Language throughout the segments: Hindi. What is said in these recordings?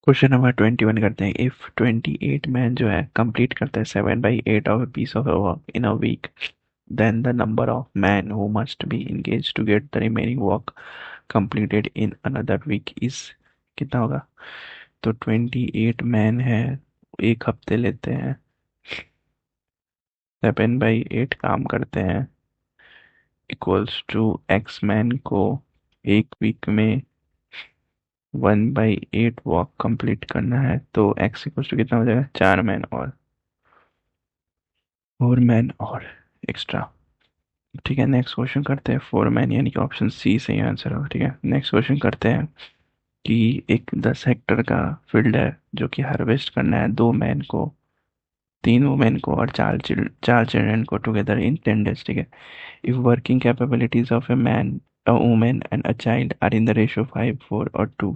क्वेश्चन नंबर 21 करते हैं। इफ 28 मैन जो है कंप्लीट करते हैं 7/8 of a piece of a work in a week, then the number of men who must be engaged to get the remaining work completed in another week is कितना होगा? तो 28 मैन है, एक हफ्ते लेते हैं, 7/8 काम करते हैं, इक्वल्स टू एक्स मैन को एक वीक में 1/8 वॉक कंप्लीट करना है। तो एक्स इक्वल्स टू कितना हो जाएगा? 4 मैन और एक्स्ट्रा। ठीक है, नेक्स्ट क्वेश्चन करते हैं। 4 मैन यानी कि ऑप्शन सी सही आंसर होगा। ठीक है, नेक्स्ट क्वेश्चन करते हैं कि एक 10 हेक्टर का फील्ड है जो कि हार्वेस्ट करना है 2 मैन को, 3 वुमेन को और चार चिल्ड्रन को टुगेदर इन 10 days। ठीक है, if working capabilities of a man, a woman and a child are in the ratio 5, 4 or 2,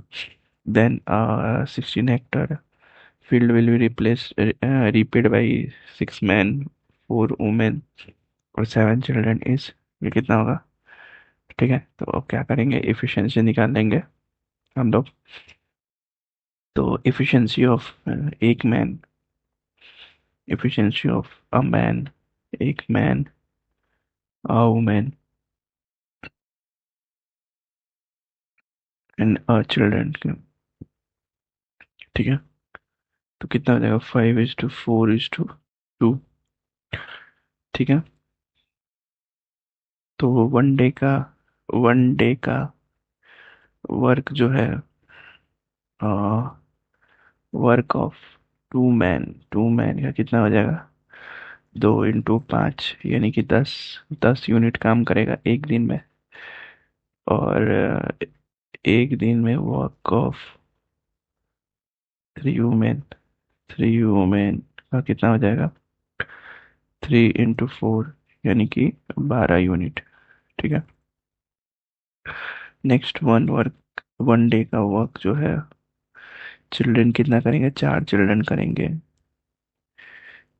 then 16 hectare field will be repaid by 6 men, 4 women और 7 children is, ये कितना होगा? ठीक है, तो अब क्या करेंगे, इफिशिएंसी निकाल लेंगे हम लोग। तो इफिशिएंसी ऑफ एक man, efficiency of a man, एक man, a women and a children. ठीक है, तो कितना हो जाएगा? 5:4:2। ठीक है, तो वन डे का वर्क जो है, वर्क ऑफ 2 मैन, 2 मैन का कितना हो जाएगा? 2 × 5 यानी कि 10 यूनिट काम करेगा एक दिन में। और एक दिन में वर्क ऑफ 3 वुमेन, 3 वुमेन का कितना हो जाएगा? 3 × 4 यानी कि 12 यूनिट। ठीक है, नेक्स्ट वन डे का वर्क जो है, चिल्ड्रन कितना करेंगे? 4 चिल्ड्रन करेंगे,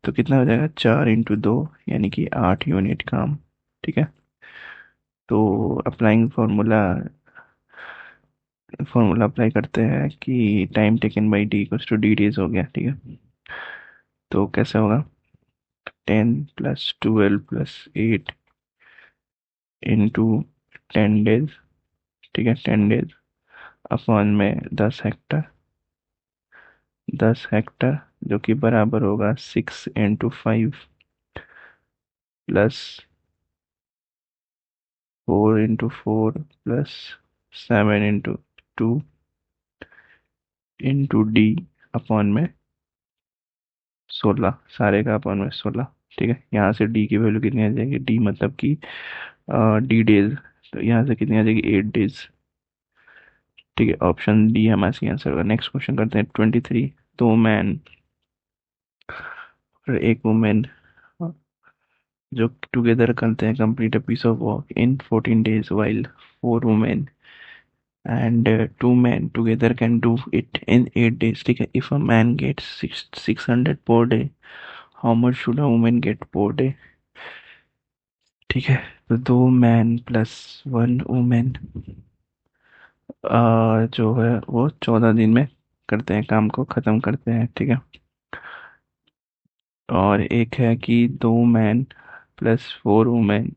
तो कितना हो जाएगा? 4 × 2 यानी कि 8 यूनिट काम। ठीक है, तो अप्लाइंग फॉर्मूला अप्लाई करते हैं कि time taken by D equals to D days हो गया। ठीक है, तो कैसे होगा? 10 + 12 + 8 इंटू 10 डेज। ठीक है, 10 डेज अपॉन में 10 हेक्टर, 10 हेक्टर जो कि बराबर होगा 6 × 5 plus 4 × 4 plus 7 × 2 into D upon में 16, सारे का अपॉन में 16। ठीक है, यहाँ से डी की वैल्यू कितनी आ जाएगी? डी मतलब कि डी डेज, तो यहाँ से कितनी आ जाएगी? 8 डेज। ठीक है, ऑप्शन डी हमारा सही आंसर होगा। नेक्स्ट क्वेश्चन करते हैं 23। 2 मैन और एक वुमेन जो टुगेदर करते हैं complete a piece of work in 14 days, while 4 women and 2 men together can do it in 8 days। ठीक है, if a man gets 600 per day, how much should a woman get per day? ठीक है, तो 2 मैन प्लस 1 वुमेन जो है वो 14 दिन में करते हैं, काम को खत्म करते हैं। ठीक है, और एक है कि 2 मैन प्लस 4 वुमेन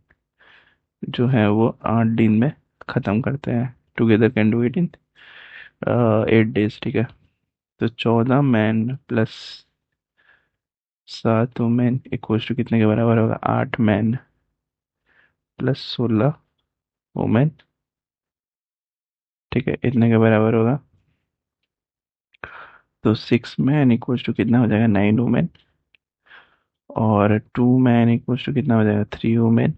जो है वो 8 दिन में खत्म करते हैं, together can do it in 8 days. ठीक है, तो 14 man plus 7 women equals to कितने के बराबर होगा? 8 मैन प्लस 16 वुमेन। ठीक है, इतने के बराबर होगा। तो 6 मैन इक्वल्स टू कितना हो जाएगा? 9 वुमेन। और 2 मैन इक्वल्स टू कितना हो जाएगा? 3 वुमेन।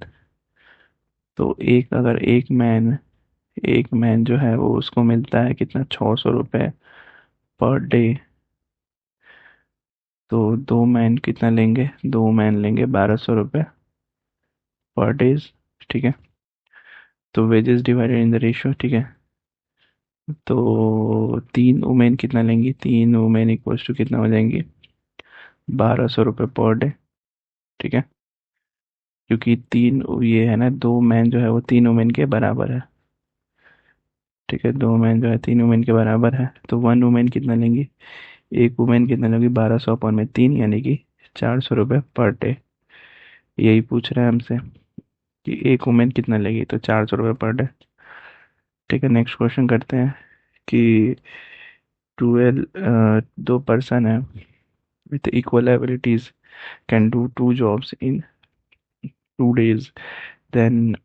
तो अगर एक मैन जो है वो उसको मिलता है कितना? 600 रुपये पर डे। तो 2 मैन कितना लेंगे? 2 मैन लेंगे 1200 रुपये पर डेज। ठीक है, तो wages divided in the ratio. ठीक है, तो 3 वुमेन कितना लेंगी? 3 वुमेन इक्वल्स टू कितना हो जाएंगी? 1200 रुपये पर डे। ठीक है, क्योंकि तीन ये है ना, 2 मैन जो है वो 3 वुमेन के बराबर है। ठीक है, 2 वुमेन जो है 3 वुमेन के बराबर है, तो 1 वुमेन कितना लेंगी, एक वुमेन कितना लेगी, 1200 अपॉन में 3 यानी कि 400 रुपये पर डे। यही पूछ रहे हैं हमसे कि एक वुमेन कितना लेगी, तो 400 रुपये पर डे। ठीक है, नेक्स्ट क्वेश्चन करते हैं कि 2 पर्सन है with equal abilities can do 2 jobs in 2 days, then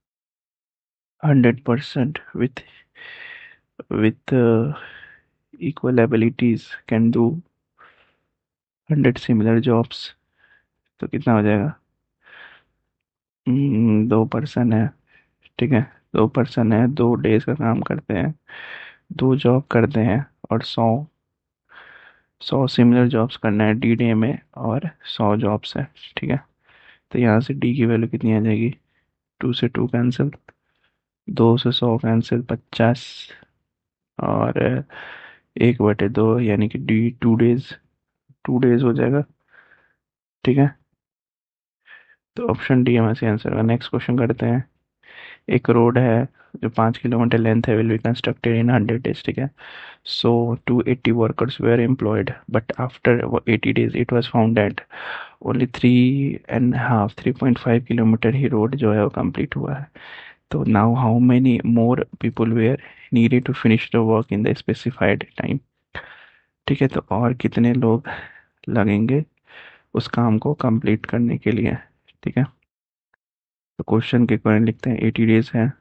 100% with equal abilities can do 100 similar jobs। तो कितना हो जाएगा? 2 पर्सन है, ठीक है, 2 पर्सन है, 2 डेज का काम करते हैं, 2 जॉब करते हैं, और 100 सिमिलर जॉब्स करना है डी में, और 100 जॉब्स है। ठीक है, तो यहाँ से डी की वैल्यू कितनी आ जाएगी, 2 से 2 कैंसिल, 2 से 100 कैंसिल, 50, और 1/2 यानी कि डी 2 डेज, 2 डेज हो जाएगा। ठीक है, तो ऑप्शन डी हमारा सही आंसर होगा। नेक्स्ट क्वेश्चन करते हैं। एक रोड है जो 5 किलोमीटर लेंथ है, will be constructed in 100 days। ठीक है, so 280 workers were employed, but after 80 days it was found that only 3.5 kilometre ही रोड जो है वो कंप्लीट हुआ है। तो now how many more people were needed to finish the work in the specified time. ठीक है, तो और कितने लोग लगेंगे उस काम को कंप्लीट करने के लिए। ठीक है, तो क्वेश्चन के अकॉर्डिंग लिखते हैं 80 डेज है,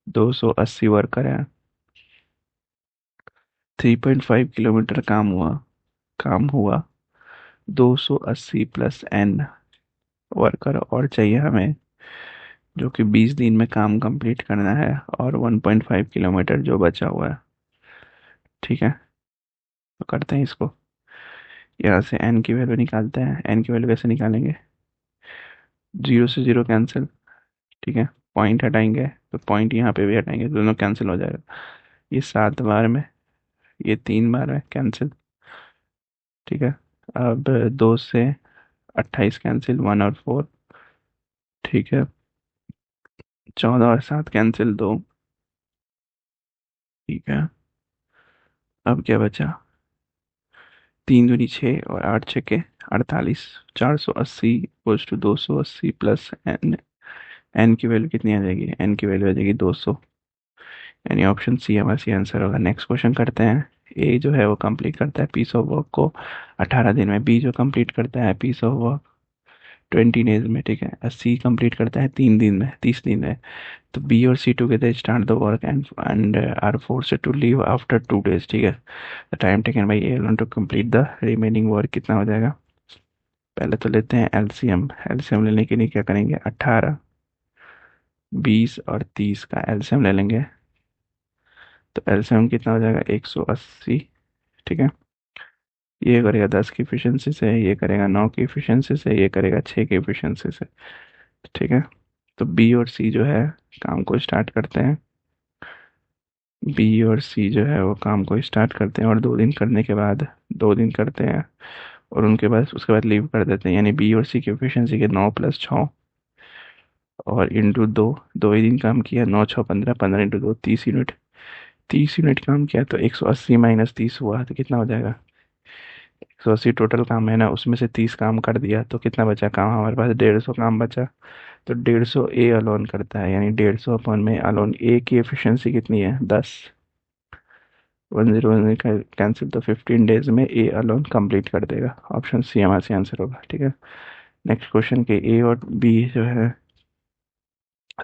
280 वर्कर है, 3.5 किलोमीटर काम हुआ 280 प्लस n वर्कर और चाहिए हमें, जो कि 20 दिन में काम कंप्लीट करना है, और 1.5 किलोमीटर जो बचा हुआ है। ठीक है, तो करते हैं इसको। यहाँ से n की वैल्यू निकालते हैं। n की वैल्यू कैसे निकालेंगे, 0 से 0 कैंसिल। ठीक है, पॉइंट हटाएंगे तो पॉइंट यहाँ पे भी हटाएंगे, दोनों कैंसिल हो जाएगा। ये 7 बार में, ये 3 बार में कैंसिल। ठीक है, अब 2 से 28 कैंसिल, 1 और 4। ठीक है, 14 और 7 कैंसिल, 2। ठीक है, अब क्या बचा, 3 दूनी 6 और 8 6 के 48, 480 equals to 280 plus n. N की वैल्यू कितनी आ जाएगी, एन की वैल्यू आ जाएगी 200, यानी ऑप्शन सी हमारा सी आंसर होगा। नेक्स्ट क्वेश्चन करते हैं। ए जो है वो कंप्लीट करता है पीस ऑफ वर्क को 18 दिन में, बी जो कंप्लीट करता है पीस ऑफ वर्क 20 डेज में। ठीक है, और सी कंप्लीट करता है 3 दिन में, 30 दिन में। तो बी और C together start the work and are forced to leave after 2 days. ठीक है, the time taken by A alone to complete the remaining work कितना हो जाएगा। पहले तो लेते हैं एलसीएम। एलसीएम लेने के लिए क्या करेंगे, 18, 20 और 30 का एलसीएम ले लेंगे। तो एलसीएम कितना हो जाएगा, 180। ठीक है, ये करेगा 10 की एफिशिएंसी से, ये करेगा 9 की एफिशिएंसी से, ये करेगा 6 की एफिशिएंसी से। ठीक है, तो बी और सी जो है काम को स्टार्ट करते हैं। बी और सी जो है वो काम को स्टार्ट करते हैं, और 2 दिन करने के बाद, 2 दिन करते हैं और उनके बाद उसके बाद लीव कर देते हैं, यानी बी और सी की एफिशिएंसी के 9 + 6 और इंटू 2। 2 ही दिन काम किया, 9 6 15, 15 × 2 30 यूनिट। 30 यूनिट काम किया तो 180 माइनस 30 हुआ, तो कितना हो जाएगा, 180 टोटल काम है ना, उसमें से 30 काम कर दिया तो कितना बचा काम, हमारे पास 150 काम बचा। तो 150 ए अलोन करता है, यानी 150 अपन में अलोन ए की एफिशिएंसी कितनी है, 10। 1 0 का कैंसिल, तो 15 डेज में ए अलोन कंप्लीट कर देगा। ऑप्शन सी हमारा सी आंसर होगा। ठीक है, नेक्स्ट क्वेश्चन के ए और बी जो है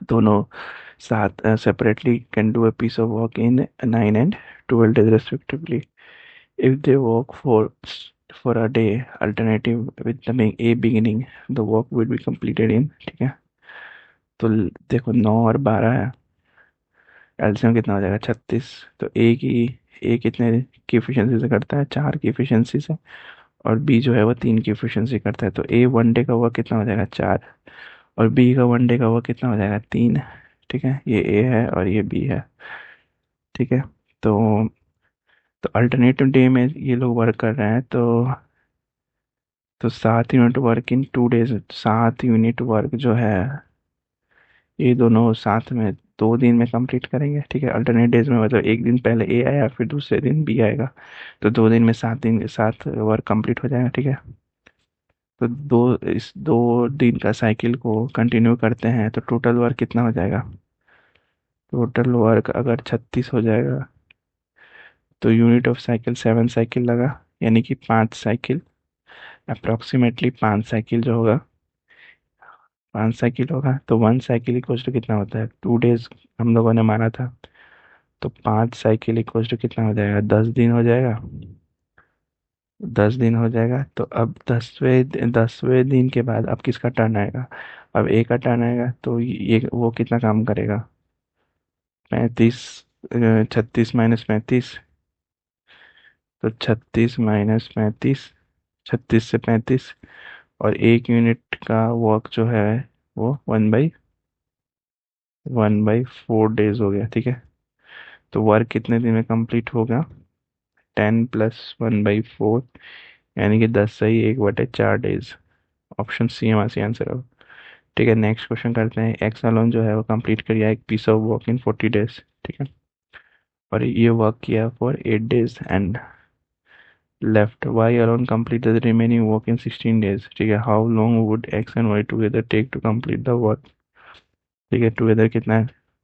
दोनों साथ separately can do a piece of work in 9 and 12 days respectively if they work for a day alternative with the a beginning the work will be completed in। ठीक है, तो देखो 9 और 12 है, एलसीएम कितना हो जाएगा, 36। तो ए कितने की एफिशिएंसी से करता है, 4 की एफिशिएंसी से, और बी जो है वो 3 की एफिशिएंसी करता है। तो ए 1 डे का वर्क कितना हो जाएगा, 4, और बी का 1 डे का वर्क कितना हो जाएगा, 3। ठीक है, ये ए है और ये बी है। ठीक है, तो अल्टरनेटिव डे में ये लोग वर्क कर रहे हैं, तो 7 unit work in 2 days, 7 unit work जो है ये दोनों साथ में 2 दिन में कंप्लीट करेंगे, ठीक है। अल्टरनेट डेज में मतलब एक दिन पहले ए आया फिर दूसरे दिन बी आएगा, तो 2 दिन में 7 वर्क कंप्लीट हो जाएगा, ठीक है। तो 2 दिन का साइकिल को कंटिन्यू करते हैं तो टोटल वर्क कितना हो जाएगा? टोटल वर्क अगर 36 हो जाएगा तो यूनिट ऑफ साइकिल 7 साइकिल लगा, यानी कि 5 साइकिल, अप्रोक्सीमेटली 5 साइकिल जो होगा, 5 साइकिल होगा तो 1 साइकिल इक्वल्स टू कितना होता है? 2 डेज हम लोगों ने माना था। तो 5 साइकिल इक्वल्स टू कितना हो जाएगा? 10 दिन हो जाएगा। 10 दिन हो जाएगा तो अब 10वें दिन के बाद अब किसका टर्न आएगा? अब ए का टर्न आएगा, तो ये वो कितना काम करेगा? 35, 36 - 35, तो 36 - 35, 36 से 35, और 1 यूनिट का वर्क जो है वो 1/4 डेज हो गया, ठीक है। तो वर्क कितने दिन में कंप्लीट होगा? 10 + 1/4, यानी कि 10 सही 1/4 डेज। ऑप्शन सी हमारा सी आंसर होगा, ठीक है। नेक्स्ट क्वेश्चन करते हैं। एक्स अलोन जो है वो कंप्लीट कर गया एक piece of work in 40 days, ठीक है। और ये वर्क किया for 8 days and left Y alone complete the remaining work in 16 days, ठीक है। How long would X and Y together take to complete the work, ठीक है। टुगेदर कितना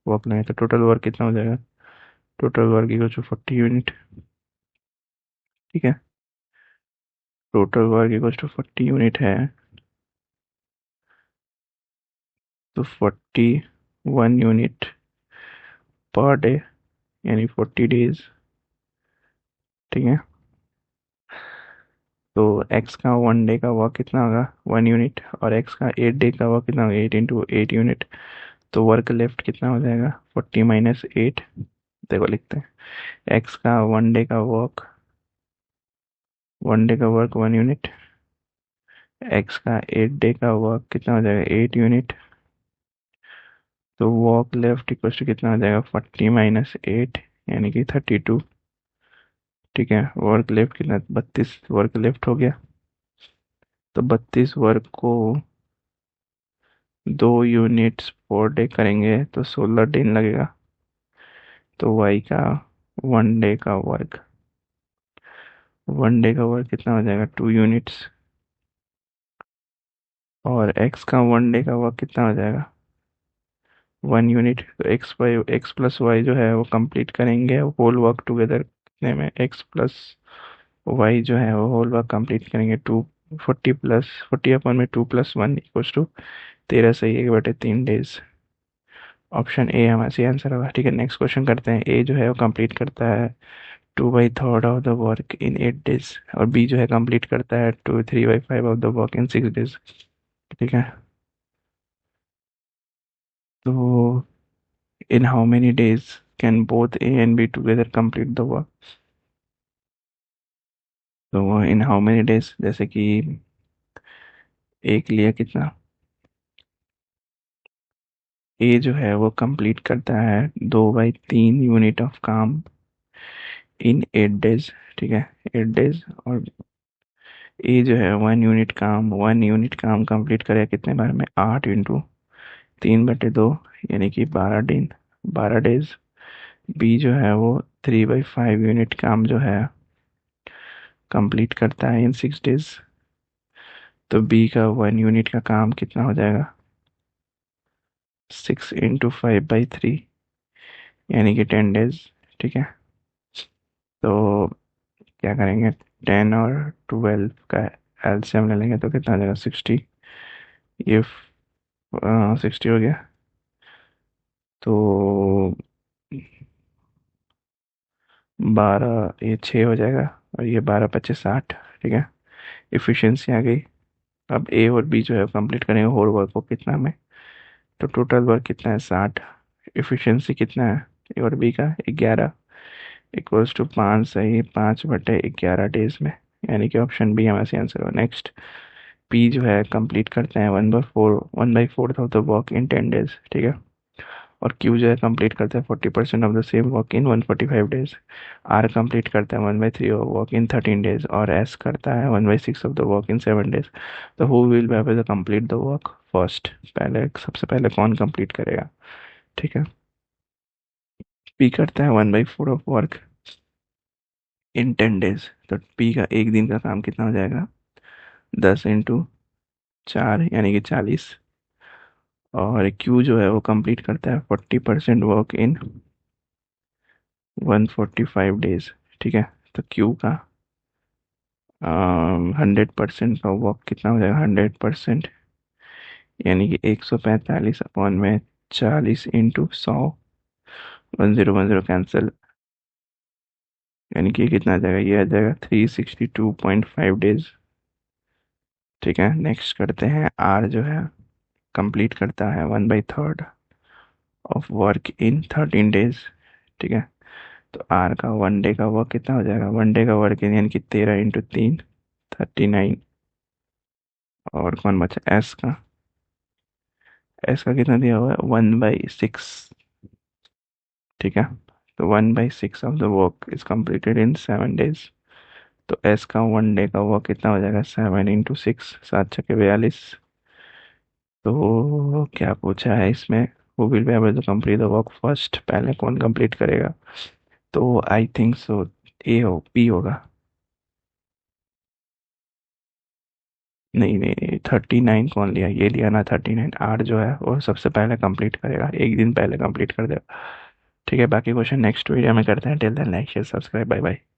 वर्क लगेगा, तो टोटल वर्क कितना हो जाएगा? Total work equal to 40 unit, ठीक है। Total work equal to 40 unit है, तो 41 यूनिट पर डे, यानी 40 डेज, ठीक है। तो एक्स का 1 डे का वर्क कितना होगा? 1 यूनिट, और एक्स का 8 डे का वर्क कितना होगा? 8 × 8 यूनिट। तो वर्क लेफ्ट कितना हो जाएगा? 40 - 8। देखो लिखते हैं, एक्स का 1 डे का वर्क 1 यूनिट, एक्स का 8 डे का वर्क कितना हो जाएगा? 8 यूनिट। तो वर्क लेफ्ट इक्वल टू कितना हो जाएगा? 40 - 8, यानी कि 32, ठीक है। वर्क लेफ्ट कितना? 32 वर्क लेफ्ट हो गया। तो 32 वर्क को 2 यूनिट्स पर डे करेंगे तो 16 दिन लगेगा। तो वाई का 1 डे का वर्क कितना हो जाएगा? 2 यूनिट्स, और एक्स का 1 डे का वर्क कितना हो जाएगा? 1 यूनिट। तो एक्स प्लस वाई जो है वो कंप्लीट करेंगे होल वर्क टुगेदर, कितने में? एक्स प्लस वाई जो है वो होल वर्क कंप्लीट करेंगे 40 + 40 / 2 + 1 = 13 सही 1/3 डेज। ऑप्शन ए हमारा सही आंसर होगा, ठीक है। नेक्स्ट क्वेश्चन करते हैं। ए जो है वो कंप्लीट करता है 2/3 of the work in 8 days, और बी जो है कंप्लीट करता है 3/5 of the work in 6 days, ठीक है। तो in how many days can both A and be together complete the work? तो इन हाउ मेनी डेज, जैसे कि एक लिया कितना, ए जो है वो कंप्लीट करता है 2/3 यूनिट ऑफ काम इन 8 डेज, ठीक है, 8 डेज। और ए जो है 1 यूनिट काम कंप्लीट करेगा कितने बार में? 8 × 3/2, यानी कि 12 दिन, 12 डेज। बी जो है वो 3/5 यूनिट काम जो है कंप्लीट करता है इन 6 डेज। तो बी का 1 यूनिट का काम कितना हो जाएगा? 6 × 5/3, यानी कि 10 डेज, ठीक है। तो क्या करेंगे? 10 और 12 का एलसीएम ले लेंगे तो कितना आ जाएगा? 60। ये 60 हो गया, तो 12, ये 6 हो जाएगा, और ये 12 × 5 = 60, ठीक है। इफिशिएंसी आ गई। अब ए और बी जो है कंप्लीट करेंगे होल वर्क को कितना में? तो टोटल वर्क कितना है? 60। इफिशिएंसी कितना है ए और बी का? 11, इक्वल्स टू 5 सही 5/11 डेज में, यानी कि ऑप्शन बी हमारा सही आंसर होगा। नेक्स्ट, पी जो है कंप्लीट करते हैं 1/4 of the work in 10 days, ठीक है। और क्यू जो है कंप्लीट करता है 40% of the same work in 145 days. R complete करता है 1/3 ऑफ वर्क इन 13 डेज, और एस करता है 1/6 of the work in 7 days. तो who will be able to complete the work first, पहले सबसे पहले कौन कंप्लीट करेगा, ठीक है। पी करता है 1/4 ऑफ वर्क इन 10 days, तो पी का एक दिन का काम कितना हो जाएगा, 10 × 4 यानी कि 40। और क्यू जो है वो कंप्लीट करता है 40% वर्क इन 145 days, ठीक है। तो क्यू का 100% का वर्क कितना हो जाएगा, 100% यानी कि 145/40 इंटू 100, 1010 कैंसिल, यानी कि कितना आ जाएगा, ये आ जाएगा 362.5 days, ठीक है। नेक्स्ट करते हैं आर जो है कंप्लीट करता है 1/3 ऑफ वर्क इन 13 days, ठीक है। तो आर का 1 डे का वर्क कितना हो जाएगा, 1 डे का वर्क यानी कि 13 × 3 39। और कौन बचा, एस का कितना दिया हुआ है, 1/6, ठीक है। तो 1/6 of the work is completed in 7 days। तो एस का 1 डे का वर्क कितना हो जाएगा, 7 × 6, 7×6 = 42। तो क्या पूछा है इसमें, who will be able to complete the work first, पहले कौन कंप्लीट करेगा। तो आई थिंक सो ए हो, पी होगा। नहीं नहीं नहीं, 39 कौन लिया, ये लिया ना 39, आर जो है वो सबसे पहले कंप्लीट करेगा, एक दिन पहले कंप्लीट कर देगा, ठीक है। बाकी क्वेश्चन नेक्स्ट वीडियो में करते हैं। Till then like share subscribe, bye bye.